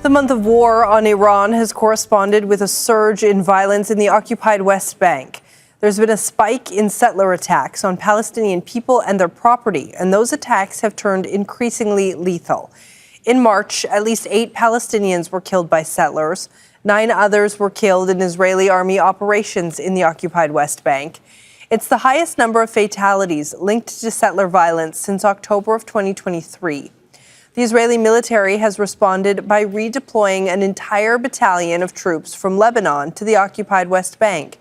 The month of war on Iran has corresponded with a surge in violence in the occupied West Bank. There's been a spike in settler attacks on Palestinian people and their property, and those attacks have turned increasingly lethal. In March, at least 8 Palestinians were killed by settlers. 9 others were killed in Israeli army operations in the occupied West Bank. It's the highest number of fatalities linked to settler violence since October of 2023. The Israeli military has responded by redeploying an entire battalion of troops from Lebanon to the occupied West Bank.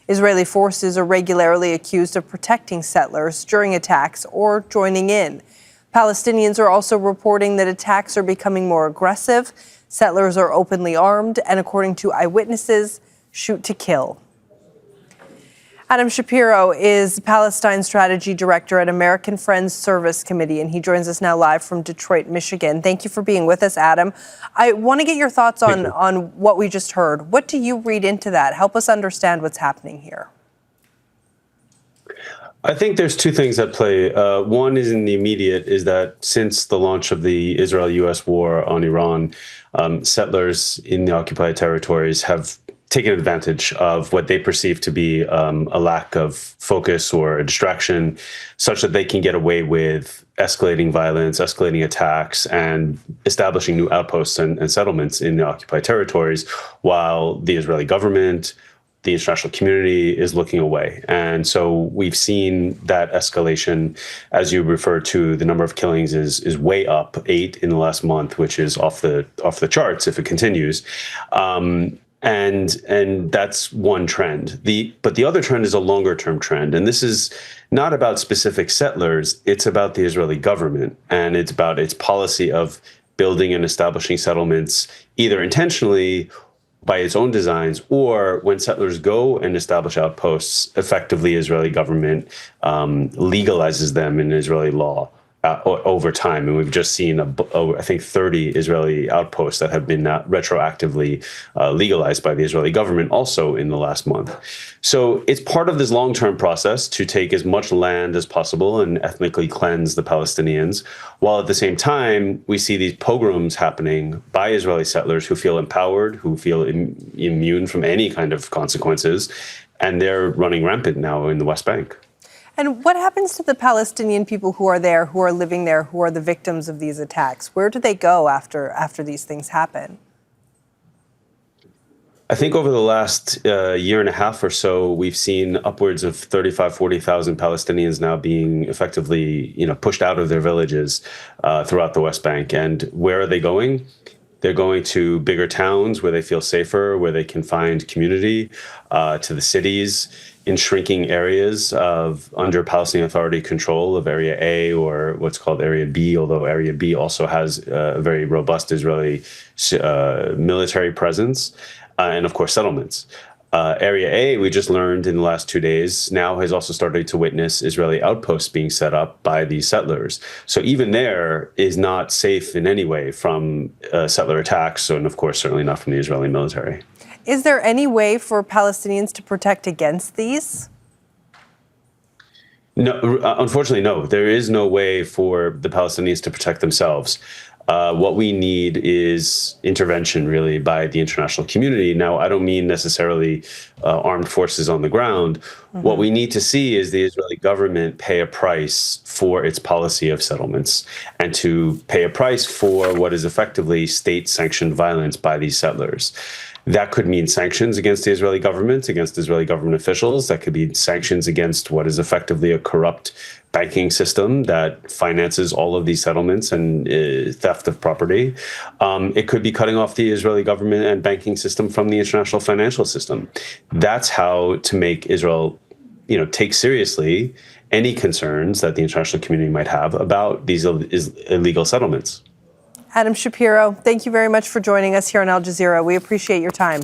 Israeli forces are regularly accused of protecting settlers during attacks or joining in. Palestinians are also reporting that attacks are becoming more aggressive, settlers are openly armed, and according to eyewitnesses, shoot to kill. Adam Shapiro is Palestine Strategy Director at American Friends Service Committee, and he joins us now live from Detroit, Michigan. Thank you for being with us, Adam. I want to get your thoughts on what we just heard. What do you read into that? Help us understand what's happening here. I think there's 2 things at play. One is in the immediate, is that since the launch of the Israel-U.S. war on Iran, settlers in the occupied territories have taken advantage of what they perceive to be a lack of focus or a distraction, such that they can get away with escalating violence, escalating attacks, and establishing new outposts and settlements in the occupied territories, while the Israeli government, the international community is looking away. And so we've seen that escalation, as you referred to. The number of killings is way up, 8 in the last month, which is off the charts if it continues. And that's one trend. But the other trend is a longer term trend. And this is not about specific settlers. It's about the Israeli government. And it's about its policy of building and establishing settlements, either intentionally by its own designs, or when settlers go and establish outposts, effectively Israeli government legalizes them in Israeli law over time. And we've just seen, I think, 30 Israeli outposts that have been retroactively legalized by the Israeli government also in the last month. So it's part of this long-term process to take as much land as possible and ethnically cleanse the Palestinians, while at the same time, we see these pogroms happening by Israeli settlers who feel empowered, who feel immune from any kind of consequences, and they're running rampant now in the West Bank. And what happens to the Palestinian people who are there, who are living there, who are the victims of these attacks? Where do they go after these things happen? I think over the last year and a half or so, we've seen upwards of 35,000, 40,000 Palestinians now being effectively, pushed out of their villages throughout the West Bank. And where are they going? They're going to bigger towns where they feel safer, where they can find community, to the cities, in shrinking areas under Palestinian Authority control of Area A, or what's called Area B, although Area B also has a very robust Israeli military presence, and of course settlements. Area A, we just learned in the last 2 days, now has also started to witness Israeli outposts being set up by these settlers. So even there is not safe in any way from settler attacks, and of course certainly not from the Israeli military. Is there any way for Palestinians to protect against these? No, unfortunately, no. There is no way for the Palestinians to protect themselves. What we need is intervention, really, by the international community. Now, I don't mean necessarily armed forces on the ground. Mm-hmm. What we need to see is the Israeli government pay a price for its policy of settlements, and to pay a price for what is effectively state-sanctioned violence by these settlers. That could mean sanctions against the Israeli government, against Israeli government officials. That could be sanctions against what is effectively a corrupt banking system that finances all of these settlements and theft of property. It could be cutting off the Israeli government and banking system from the international financial system. That's how to make Israel, take seriously any concerns that the international community might have about these illegal settlements. Adam Shapiro, thank you very much for joining us here on Al Jazeera. We appreciate your time.